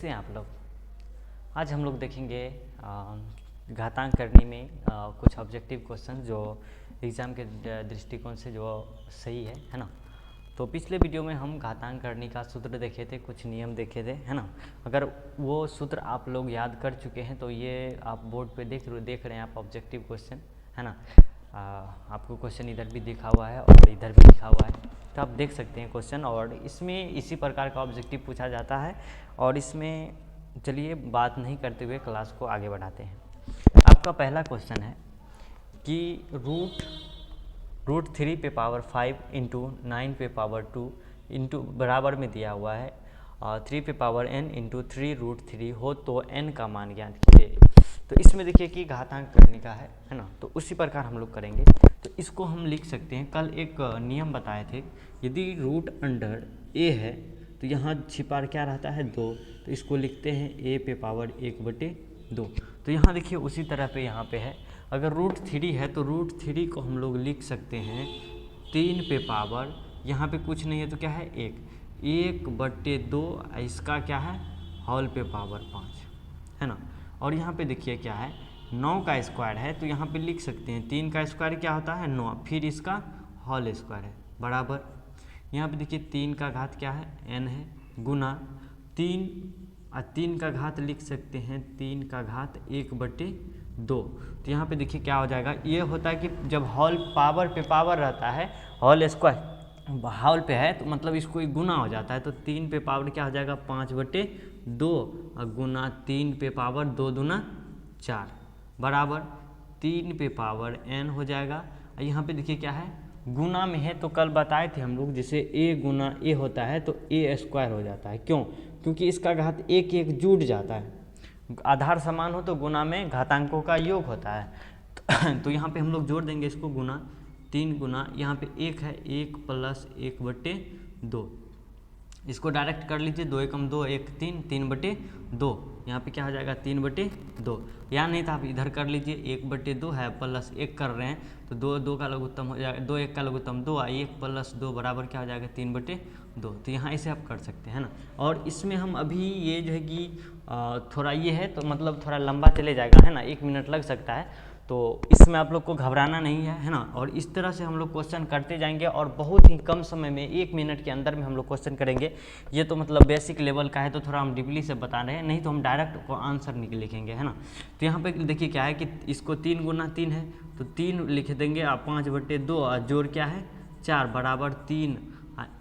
से आप लोग आज हम लोग देखेंगे घातांक करने में कुछ ऑब्जेक्टिव क्वेश्चन जो एग्ज़ाम के दृष्टिकोण से जो सही है ना। तो पिछले वीडियो में हम घातांक करने का सूत्र देखे थे, कुछ नियम देखे थे, है ना। अगर वो सूत्र आप लोग याद कर चुके हैं तो ये आप बोर्ड पे देख रहे हैं आप ऑब्जेक्टिव क्वेश्चन, है ना। आपको क्वेश्चन इधर भी दिखा हुआ है और इधर भी लिखा हुआ है, तो आप देख सकते हैं क्वेश्चन। और इसमें इसी प्रकार का ऑब्जेक्टिव पूछा जाता है। और इसमें चलिए बात नहीं करते हुए क्लास को आगे बढ़ाते हैं। आपका पहला क्वेश्चन है कि रूट 3 पे पावर 5 इंटू 9 पे पावर 2 इंटू बराबर में दिया हुआ है 3 पे पावर n इंटू 3 रूट 3 हो तो n का मान ज्ञात कीजिए। तो इसमें देखिए कि घातांक करने का है ना। तो उसी प्रकार हम लोग करेंगे। तो इसको हम लिख सकते हैं, कल एक नियम बताए थे, यदि रूट अंडर a है तो यहाँ छिपा क्या रहता है 2, तो इसको लिखते हैं a पे पावर 1/2। तो यहाँ देखिए उसी तरह पे यहाँ पे है, अगर रूट 3 है तो रूट 3 को हम लोग लिख सकते हैं 3 पे पावर, यहाँ पे कुछ नहीं है तो क्या है 1/2, इसका क्या है होल पे पावर 5, है ना। और यहाँ पे देखिए क्या है 9 का स्क्वायर है, तो यहाँ पे लिख सकते हैं 3 का स्क्वायर क्या होता है 9, फिर इसका होल स्क्वायर है बराबर। यहाँ पे देखिए 3 का घात क्या है n है, गुना 3 का घात लिख सकते हैं 3 का घात 1/2। तो यहाँ पे देखिए क्या हो जाएगा, ये होता है कि जब होल पावर पे पावर रहता है, होल स्क्वायर होल पे है तो मतलब इसको गुना हो जाता है। तो 3 पे पावर क्या हो जाएगा 5/2 और गुना 3 पे पावर 2 दूना 4 बराबर 3 पे पावर n हो जाएगा। यहाँ पे देखिए क्या है गुना में है, तो कल बताए थे हम लोग जैसे a गुना a होता है तो a स्क्वायर हो जाता है। क्यों? क्योंकि इसका घात एक जुड़ जाता है, आधार समान हो तो गुना में घातांकों का योग होता है। तो यहाँ पे हम लोग जोड़ देंगे इसको, गुना 3 गुना यहाँ पे 1 है 1 प्लस 1/2, इसको डायरेक्ट कर लीजिए 2 एकम 2 1 3 3/2, यहाँ पे क्या हो जाएगा 3/2। या नहीं तो आप इधर कर लीजिए 1/2 है प्लस 1 कर रहे हैं तो 2 का लघुत्तम हो जाएगा, 2 1 का लघुत्तम 2, 1 प्लस 2 बराबर क्या हो जाएगा 3/2। तो यहाँ इसे आप कर सकते हैं ना। और इसमें हम अभी ये जो है कि थोड़ा ये है तो मतलब थोड़ा लंबा चले जाएगा, है ना, 1 मिनट लग सकता है। तो इसमें आप लोग को घबराना नहीं है ना। और इस तरह से हम लोग क्वेश्चन करते जाएंगे और बहुत ही कम समय में 1 मिनट के अंदर में हम लोग क्वेश्चन करेंगे। ये तो मतलब बेसिक लेवल का है तो थोड़ा हम डीपली से बता रहे हैं, नहीं तो हम डायरेक्ट को आंसर लिखेंगे, है ना। तो यहाँ पे देखिए क्या है कि इसको 3 गुना 3 है तो 3 लिख देंगे और 5/2 और जोड़ क्या है 4 बराबर 3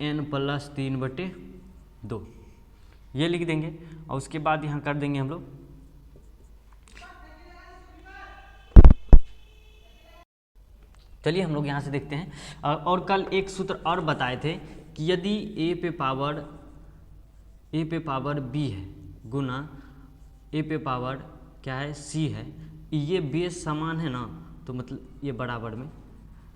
n प्लस 3/2 ये लिख देंगे। और उसके बाद यहाँ कर देंगे हम लोग, चलिए हम लोग यहाँ से देखते हैं। और कल एक सूत्र और बताए थे कि यदि a पे पावर b है गुना a पे पावर क्या है c है, ये बेस समान है ना, तो मतलब ये बराबर में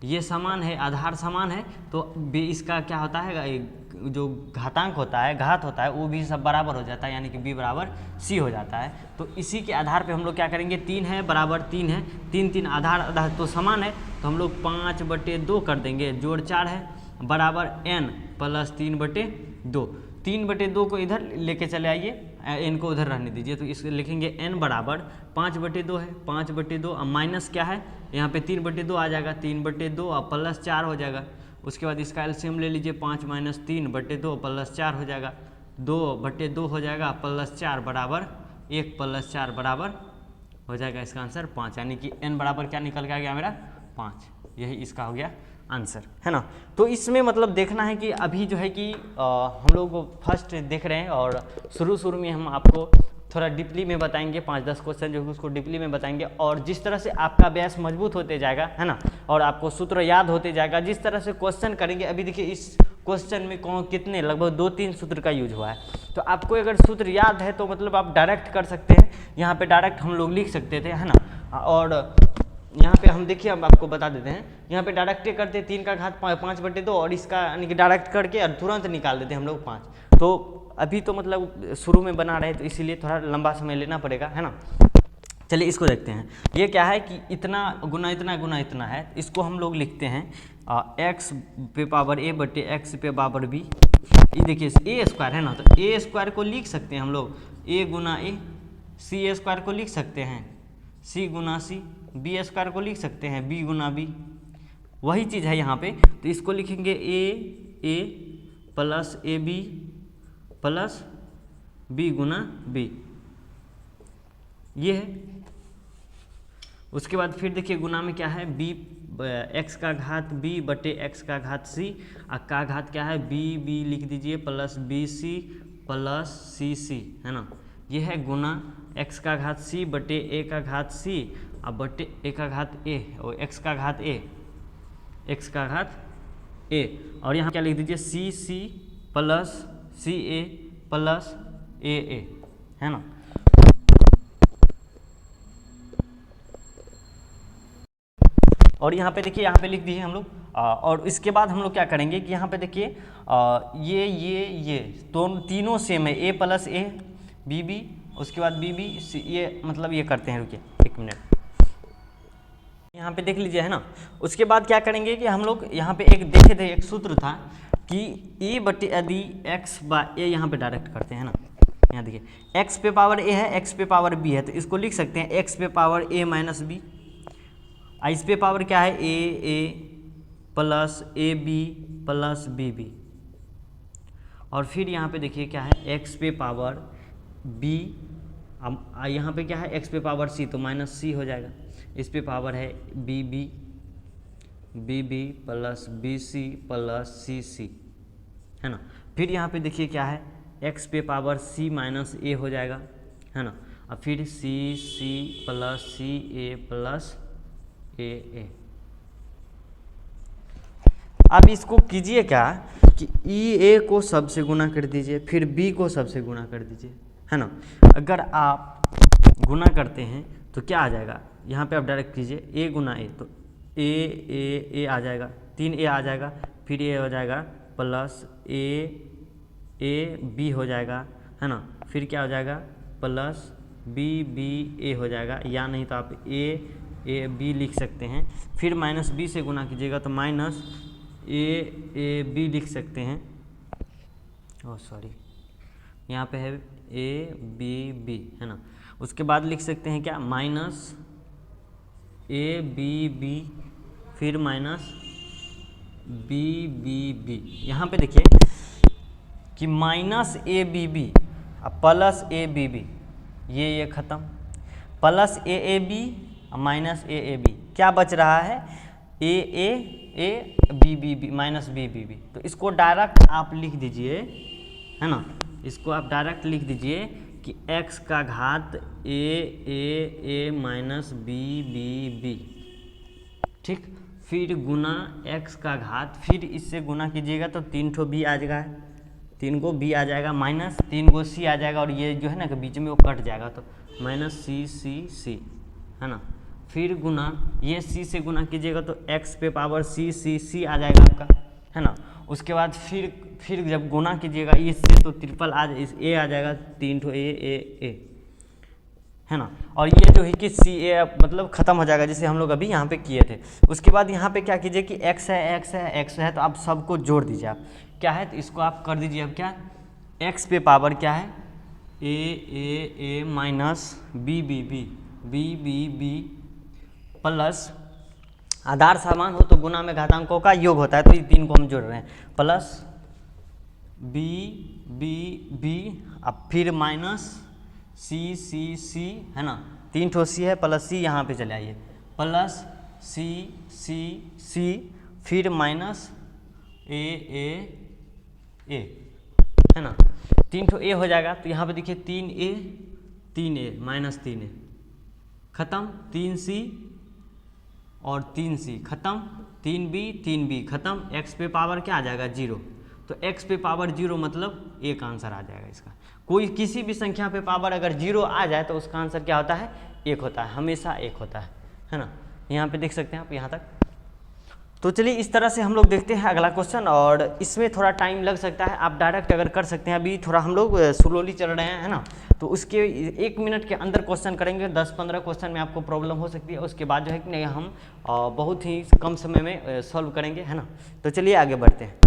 ये समान है, आधार समान है, तो इसका क्या होता है जो घातांक होता है घात होता है वो भी सब बराबर हो जाता है, यानी कि b बराबर c हो जाता है। तो इसी के आधार पे हम लोग क्या करेंगे 3 है बराबर 3 है, 3 आधार तो समान है, तो हम लोग 5/2 कर देंगे, जोड़ 4 है बराबर n प्लस 3/2। 3/2 को इधर लेके चले आइए, n को उधर रहने दीजिए, तो इसको लिखेंगे n बराबर 5/2 है, 5/2 और माइनस क्या है यहाँ पे 3/2 आ जाएगा, 3/2 और प्लस 4 हो जाएगा। उसके बाद इसका एलसीएम ले लीजिए, 5 माइनस 3/2 प्लस 4 हो जाएगा, 2/2 हो जाएगा प्लस 4 बराबर 1 प्लस 4 बराबर हो जाएगा इसका आंसर 5, यानी कि n बराबर क्या निकल के आ गया मेरा 5। यही इसका हो गया आंसर, है ना। तो इसमें मतलब देखना है कि अभी जो है कि हम लोग फर्स्ट देख रहे हैं और शुरू में हम आपको थोड़ा डीपली में बताएंगे, 5-10 क्वेश्चन जो है उसको डीपली में बताएंगे। और जिस तरह से आपका अभ्यास मजबूत होते जाएगा, है ना, और आपको सूत्र याद होते जाएगा, जिस तरह से क्वेश्चन करेंगे। अभी देखिए इस क्वेश्चन में कितने लगभग 2-3 सूत्र का यूज हुआ है, तो आपको अगर सूत्र याद है तो मतलब आप डायरेक्ट कर सकते हैं, यहाँ पे डायरेक्ट हम लोग लिख सकते थे, है ना। और यहाँ पे हम देखिए हम आपको बता देते हैं, यहाँ पे डायरेक्ट करते 3 का घात 5/2 और इसका यानी कि डायरेक्ट करके और तुरंत निकाल देते हम लोग 5। तो अभी तो मतलब शुरू में बना रहे तो इसीलिए थोड़ा लंबा समय लेना पड़ेगा, है ना। चलिए इसको देखते हैं। ये क्या है कि इतना गुना इतना है, इसको हम लोग लिखते हैं x पे पावर a बटे x पे पावर b। ये देखिए ए स्क्वायर है ना, तो ए स्क्वायर को लिख सकते हैं हम लोग ए गुना ए, सी ए स्क्वायर को लिख सकते हैं सी गुना सी, बी स्क्वायर को लिख सकते हैं बी गुना बी, वही चीज़ है यहाँ पे। तो इसको लिखेंगे A plus A B plus B गुना बी, ये है। उसके बाद फिर देखिए गुना में क्या है, बी एक्स का घात बी बटे एक्स का घात सी, का घात क्या है बी लिख दीजिए प्लस बी सी प्लस सी सी, है ना। ये है गुना एक्स का घात सी बटे ए का घात सी अब बटे ए का घात ए और एक्स का घात ए, और यहाँ क्या लिख दीजिए सी सी प्लस सी ए प्लस ए, है ना। और यहाँ पे देखिए, यहाँ पे लिख दिए हम लोग। और इसके बाद हम लोग क्या करेंगे कि यहाँ पे देखिए ये तीनों सेम है, ए प्लस ए बी, उसके बाद बी ये मतलब ये करते हैं, रुकिए एक मिनट, यहाँ पे देख लीजिए, है ना। उसके बाद क्या करेंगे कि हम लोग यहाँ पे एक देखे थे, एक सूत्र था कि ए बटे यदि एक्स बाय ए, यहाँ पे डायरेक्ट करते हैं ना। यहाँ देखिए एक्स पे पावर ए है, एक्स पे पावर बी है, तो इसको लिख सकते हैं एक्स पे पावर ए माइनस बी, इस पे पावर क्या है A plus A B plus B, और फिर यहाँ पे देखिए क्या है एक्स पे पावर बी, अब यहाँ पे क्या है एक्स पे पावर सी, तो माइनस सी हो जाएगा। इस पे पावर है B plus B C plus C, है ना। फिर यहाँ पे देखिए क्या है एक्स पे पावर सी माइनस ए हो जाएगा, है ना। अब फिर सी प्लस सी ए प्लस ए। अब इसको कीजिए क्या कि ए को सब से गुना कर दीजिए, फिर बी को सब से गुना कर दीजिए, है ना। अगर आप गुना करते हैं तो क्या आ जाएगा, यहाँ पे आप डायरेक्ट कीजिए ए गुना ए, तो ए आ जाएगा, 3a आ जाएगा, फिर ए हो जाएगा प्लस ए बी हो जाएगा, है ना। फिर क्या हो जाएगा प्लस बी ए हो जाएगा, या नहीं तो आप ए बी लिख सकते हैं। फिर माइनस बी से गुना कीजिएगा तो माइनस ए बी लिख सकते हैं, यहाँ पे है ए बी, है ना। उसके बाद लिख सकते हैं क्या माइनस ए बी, फिर माइनस बी। यहाँ पे देखिए कि minus A B plus A B, ये ख़त्म, plus A B minus A B, क्या बच रहा है ए बी माइनस बी। तो इसको डायरेक्ट आप लिख दीजिए, है ना। इसको आप डायरेक्ट लिख दीजिए कि x का घात ए माइनस बी, ठीक। फिर गुना x का घात, फिर इससे गुना कीजिएगा तो 3 ठो बी आ जाएगा, 3 गो बी आ जाएगा, माइनस 3 गो सी आ जाएगा, और ये जो है ना कि बीच में वो कट जाएगा, तो माइनस सी, है ना। फिर गुना ये सी से गुना कीजिएगा तो x पे पावर सी आ जाएगा आपका, है ना। उसके बाद फिर जब गुना कीजिएगा इससे तो ट्रिपल ए आ जाएगा, 3 ठो ए, है ना। और ये जो है कि सी ए मतलब ख़त्म हो जाएगा, जैसे हम लोग अभी यहाँ पे किए थे। उसके बाद यहाँ पे क्या कीजिए कि x है तो आप सबको जोड़ दीजिए, आप क्या है तो इसको आप कर दीजिए, अब क्या x पे पावर क्या है ए माइनस बी प्लस आधार समान हो तो गुना में घातांकों का योग होता है, तो ये 3 को हम जोड़ रहे हैं, प्लस बी अब फिर माइनस सी, है ना। 3 ठो सी है, प्लस सी यहाँ पे चले आइए, प्लस सी फिर माइनस ए, है ना। 3 ठो ए हो जाएगा, तो यहाँ पे देखिए 3a माइनस 3a खत्म, 3c और 3c खत्म, 3b खत्म, x पे पावर क्या आ जाएगा 0, तो x पे पावर 0 मतलब एक आंसर आ जाएगा इसका। कोई किसी भी संख्या पे पावर अगर 0 आ जाए तो उसका आंसर क्या होता है 1 होता है, हमेशा 1 होता है ना। यहाँ पे देख सकते हैं आप यहाँ तक। तो चलिए इस तरह से हम लोग देखते हैं अगला क्वेश्चन, और इसमें थोड़ा टाइम लग सकता है, आप डायरेक्ट अगर कर सकते हैं, अभी थोड़ा हम लोग स्लोली चल रहे हैं, है ना। तो उसके 1 मिनट के अंदर क्वेश्चन करेंगे, 10-15 क्वेश्चन में आपको प्रॉब्लम हो सकती है, उसके बाद जो है कि नहीं हम बहुत ही कम समय में सॉल्व करेंगे, है ना। तो चलिए आगे बढ़ते हैं।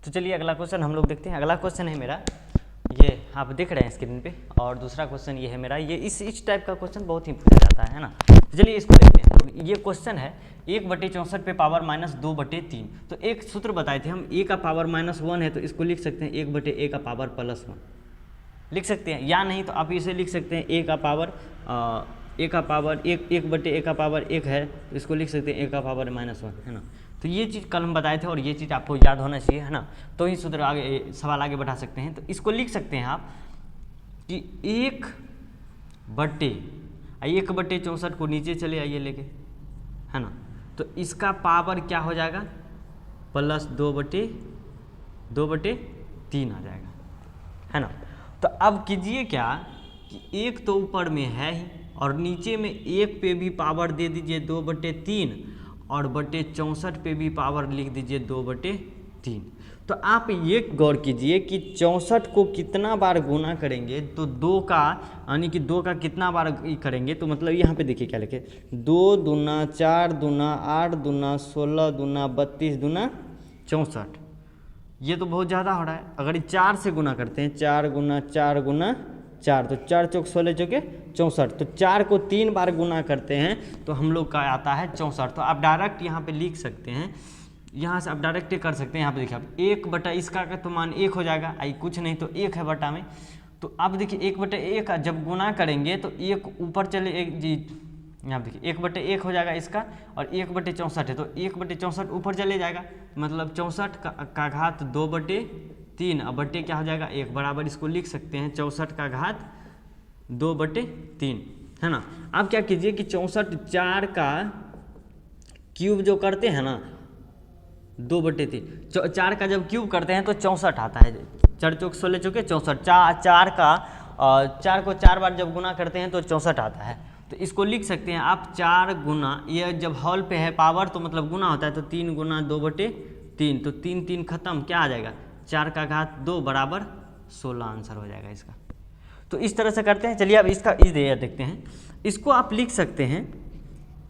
तो चलिए अगला क्वेश्चन हम लोग देखते हैं। अगला क्वेश्चन है मेरा आप देख रहे हैं स्क्रीन पे। और दूसरा क्वेश्चन ये है मेरा, ये इस टाइप का क्वेश्चन बहुत ही पूछा जाता है ना। तो चलिए इसको देखते हैं। तो ये क्वेश्चन है 1/64 पे पावर -2/3। तो एक सूत्र बताए थे हम, a का पावर -1 है तो इसको लिख सकते हैं 1/a का पावर +1 लिख सकते हैं, या नहीं तो आप इसे लिख सकते हैं a का पावर 1/a का पावर 1 है तो इसको लिख सकते हैं a का पावर -1, है ना। तो ये चीज़ कल हम बताए थे और ये चीज़ आपको याद होना चाहिए, है ना। तो ही सूत्र आगे सवाल आगे बढ़ा सकते हैं। तो इसको लिख सकते हैं आप कि 1/64 को नीचे चले आइए लेके, है ना। तो इसका पावर क्या हो जाएगा, +2/3 आ जाएगा, है ना। तो अब कीजिए क्या कि एक तो ऊपर में है ही और नीचे में 1 पे भी पावर दे दीजिए 2/3 और 64 पे भी पावर लिख दीजिए 2/3। तो आप ये गौर कीजिए कि 64 को कितना बार गुना करेंगे तो 2 का यानी कि 2 का कितना बार करेंगे, तो मतलब यहाँ पे देखिए क्या लिखे, 2 दूना 4 दूना 8 दूना 16 दूना 32 दूना 64। ये तो बहुत ज़्यादा हो रहा है। अगर 4 से गुना करते हैं, 4 गुना 4 गुना 4 तो 4 चौक 16 चौके 64। तो 4 को 3 बार गुना करते हैं तो हम लोग का आता है 64। तो आप डायरेक्ट यहाँ पे लिख सकते हैं, यहाँ से आप डायरेक्ट कर सकते हैं। यहाँ पे देखिए आप 1/, इसका का तो मान 1 हो जाएगा, आई कुछ नहीं तो 1 है बटा में। तो अब देखिए 1/1 जब गुना करेंगे तो 1 ऊपर चले, एक जी यहाँ देखिए 1/1 हो जाएगा इसका और 1/64 है तो 1/64 ऊपर चले जाएगा, मतलब 64 का घात 2/3 अब बटे क्या हो जाएगा 1 बराबर, इसको लिख सकते हैं 64 का घात 2/3, है ना। अब क्या कीजिए कि 64 4 का क्यूब जो करते हैं ना 2/3, 4 का जब क्यूब करते हैं तो 64 आता है, 4 चौक 16 चौके 64, 4 को 4 बार जब गुना करते हैं तो 64 आता है। तो इसको लिख सकते हैं आप 4 गुना, ये जब हॉल पे है पावर तो मतलब गुना होता है तो 3 गुना 2/3, तो 3 3 खत्म, क्या आ जाएगा 4 का घात 2 बराबर 16 आंसर हो जाएगा इसका। तो इस तरह से करते हैं। चलिए अब इसका देखते हैं। इसको आप लिख सकते हैं,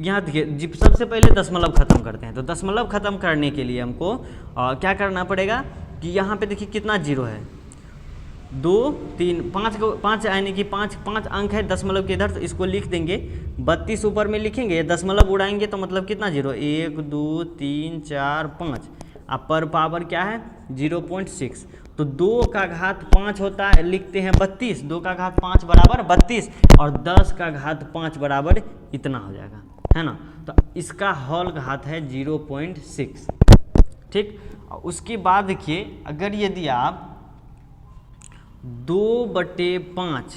यहाँ देखिए सबसे पहले दशमलव खत्म करते हैं। तो दशमलव खत्म करने के लिए हमको क्या करना पड़ेगा कि यहाँ पे देखिए कितना जीरो है, 2 3 5 को 5 यानी कि 5 अंक है दशमलव के इधर, तो इसको लिख देंगे 32 ऊपर में लिखेंगे, दशमलव उड़ाएंगे तो मतलब कितना जीरो, 1 2 3 4 5, अब पर पावर क्या है 0.6। तो 2 का घात 5 होता है, लिखते हैं 32, 2 का घात 5 बराबर 32 और 10 का घात 5 बराबर इतना हो जाएगा, है ना। तो इसका हॉल घात है 0.6, ठीक। उसके बाद देखिए अगर यदि आप 2/5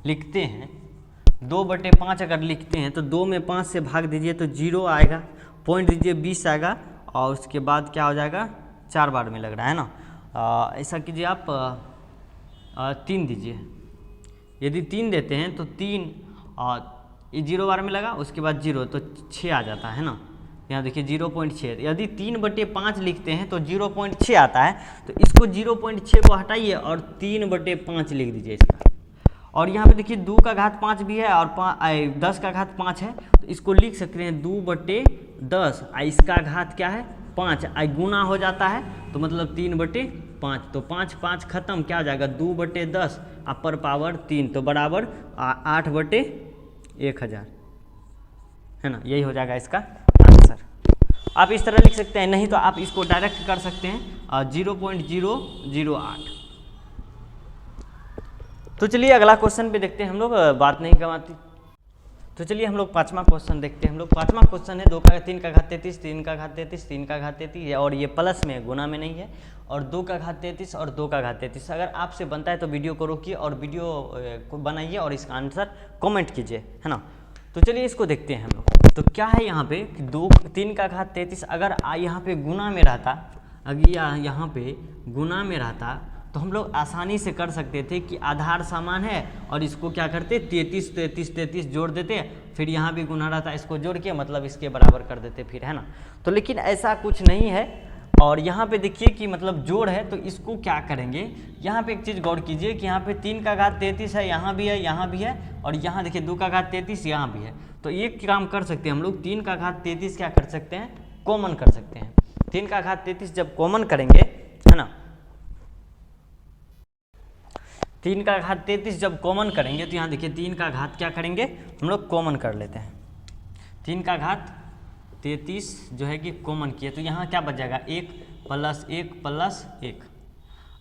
लिखते हैं, 2/5 अगर लिखते हैं तो 2 में 5 से भाग दीजिए तो 0 आएगा, पॉइंट दीजिए 20 आएगा और उसके बाद क्या हो जाएगा 4 बार में लग रहा है ना। ऐसा कीजिए आप 3 दीजिए, यदि 3 देते हैं तो 3 ये 0 बार में लगा, उसके बाद 0 तो 6 आ जाता है ना। यहाँ देखिए 0.6, यदि 3/5 लिखते हैं तो 0.6 आता है, तो इसको 0.6 को हटाइए और 3/5 लिख दीजिए इसका। और यहाँ पे देखिए 2 का घात 5 भी है और 10 का घात 5 है, तो इसको लिख सकते हैं 2/10, इसका घात क्या है 5, गुना हो जाता है तो मतलब 3/5, तो 5 5 खत्म, क्या हो जाएगा 2/10 अपर पावर 3, तो बराबर 8/1000, है ना। यही हो जाएगा इसका आंसर। आप इस तरह लिख सकते हैं, नहीं तो आप इसको डायरेक्ट कर सकते हैं 0.008। तो चलिए अगला क्वेश्चन पे देखते हैं हम लोग, बात नहीं कमाती। तो चलिए हम लोग 5वां क्वेश्चन देखते हैं। हम लोग 5वां क्वेश्चन है 3 का घात 33, 3 का घात 33, 3 का घात 33 और ये प्लस में गुना में नहीं है, और 2 का घात 33 और 2 का घात 33। अगर आपसे बनता है तो वीडियो को रोकिए और वीडियो को बनाइए और इसका आंसर कमेंट कीजिए, है ना। तो चलिए इसको देखते हैं हम लोग। तो क्या है यहाँ पे 3 का घात 33 अगर यहाँ पे गुना में रहता, अगर यहाँ पे गुना में रहता तो हम लोग आसानी से कर सकते थे कि आधार समान है और इसको क्या करते 33 33 33 जोड़ देते, फिर यहाँ भी गुना रहता इसको जोड़ के मतलब इसके बराबर कर देते फिर, है ना। तो लेकिन ऐसा कुछ नहीं है और यहाँ पे देखिए कि मतलब जोड़ है, तो इसको क्या करेंगे, यहाँ पे एक चीज़ गौर कीजिए कि यहाँ पे 3 का घात 33 है, यहाँ भी है, यहाँ भी है, और यहाँ देखिए 2 का घात 33 यहाँ भी है। तो एक काम कर सकते हैं हम लोग, 3 का घात 33 क्या कर सकते हैं, कॉमन कर सकते हैं। 3 का घात 33 जब कॉमन करेंगे, है ना, 3 का घात 33 जब कॉमन करेंगे तो यहाँ देखिए 3 का घात क्या करेंगे हम लोग कॉमन कर लेते हैं। 3 का घात 33 जो है कि कॉमन किए तो यहाँ क्या बच जाएगा 1 + 1 + 1।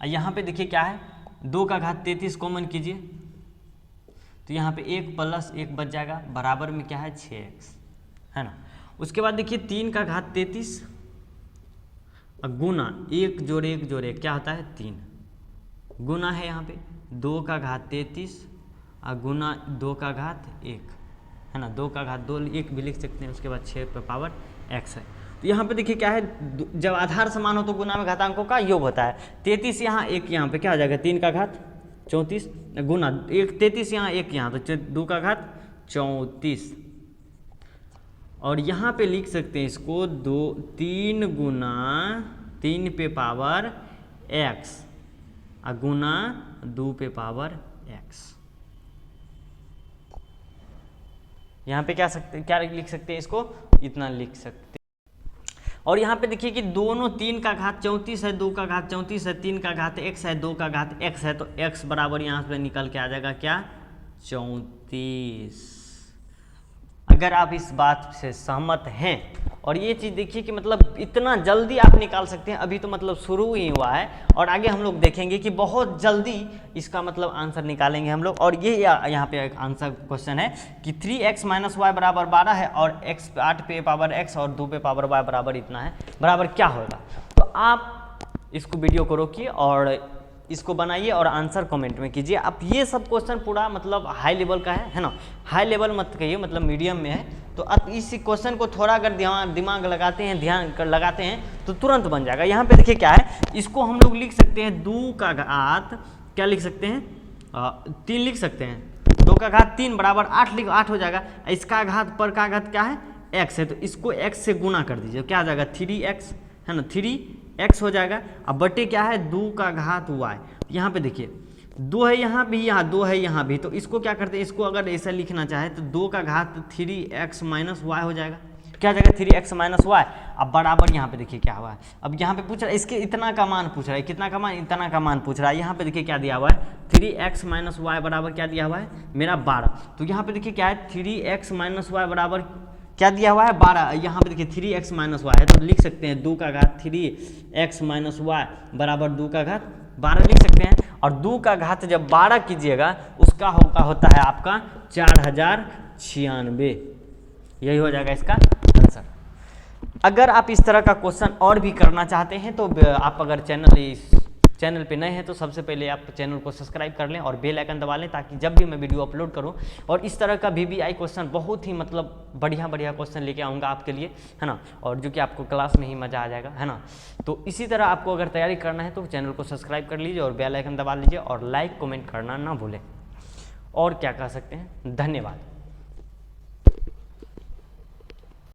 और यहाँ पे देखिए क्या है 2 का घात 33 कॉमन कीजिए तो यहाँ पे 1 + 1 बच जाएगा, बराबर में क्या है 6x, है ना। उसके बाद देखिए 3 का घात 33 गुना 1 + 1 + 1 क्या होता है 3, गुना है यहाँ पे 2 का घात 33 और गुना 2 का घात 1, है ना। 2 का घात 2 1 भी लिख सकते हैं। उसके बाद 6 पे पावर x है। तो यहाँ पे देखिए क्या है जब आधार समान हो तो गुना में घातांकों का योग होता है। 33 यहाँ 1 यहाँ पे क्या हो जाएगा 3 का घात 34 गुना 1 33 यहाँ 1 यहाँ तो 2 का घात 34 और यहाँ पे लिख सकते हैं इसको 3 गुना 3 पे पावर x और गुना 2 पे पावर x। यहाँ पे क्या लिख सकते हैं इसको इतना लिख सकते हैं। और यहाँ पे देखिए कि दोनों 3 का घात 34 है, 2 का घात 34 है, 3 का घात x है, 2 का घात x है तो x बराबर यहाँ पे निकल के आ जाएगा क्या 34। अगर आप इस बात से सहमत हैं और ये चीज़ देखिए कि मतलब इतना जल्दी आप निकाल सकते हैं, अभी तो मतलब शुरू ही हुआ है और आगे हम लोग देखेंगे कि बहुत जल्दी इसका मतलब आंसर निकालेंगे हम लोग। और ये यहाँ पे एक आंसर क्वेश्चन है कि 3x - y बराबर 12 है और x 8 पे पावर x और 2 पे पावर y बराबर इतना है, बराबर क्या होगा। तो आप इसको वीडियो को रोकिए और इसको बनाइए और आंसर कमेंट में कीजिए। अब ये सब क्वेश्चन पूरा मतलब हाई लेवल का है ना, हाई लेवल मत कहिए मतलब मीडियम में है। तो अब इस क्वेश्चन को थोड़ा अगर दिमाग लगाते हैं, ध्यान लगाते हैं तो तुरंत बन जाएगा। यहाँ पे देखिए क्या है, इसको हम लोग लिख सकते हैं 2 का घात क्या लिख सकते हैं 3 लिख सकते हैं। 2 का घात 3 बराबर 8 हो जाएगा। इसका घात पर का घात क्या है x है तो इसको x से गुना कर दीजिए, क्या आ जाएगा 3x, है ना 3x हो जाएगा। अब बटे क्या है 2 का घात y। यहाँ पे देखिए 2 है यहाँ भी, यहाँ 2 है यहाँ भी, तो इसको क्या करते हैं, इसको अगर ऐसा लिखना चाहे तो 2 का घात 3x - y हो जाएगा, क्या हो जाएगा 3x - y। अब बराबर यहाँ पे देखिए क्या हुआ है, अब यहाँ पे पूछ रहा है इसके इतना का मान पूछ रहा है, कितना का मान इतना का मान पूछ रहा है। यहाँ पे देखिए क्या दिया हुआ है 3x - y बराबर क्या दिया हुआ है मेरा 12। तो यहाँ पे देखिए क्या है 3x - y बराबर क्या दिया हुआ है 12। यहाँ पे देखिए 3x - y है तो लिख सकते हैं 2 का घात 3x - y बराबर 2 का घात 12 लिख सकते हैं। और 2 का घात जब 12 कीजिएगा उसका होता है आपका 4096, यही हो जाएगा इसका आंसर। अगर आप इस तरह का क्वेश्चन और भी करना चाहते हैं तो आप अगर चैनल पे नए हैं तो सबसे पहले आप चैनल को सब्सक्राइब कर लें और बेल आइकन दबा लें ताकि जब भी मैं वीडियो अपलोड करूं और इस तरह का VBI क्वेश्चन बहुत ही मतलब बढ़िया क्वेश्चन लेके आऊँगा आपके लिए, है ना, और जो कि आपको क्लास में ही मज़ा आ जाएगा, है ना। तो इसी तरह आपको अगर तैयारी करना है तो चैनल को सब्सक्राइब कर लीजिए और बेल आइकन दबा लीजिए और लाइक कमेंट करना ना भूलें। और क्या कह सकते हैं, धन्यवाद।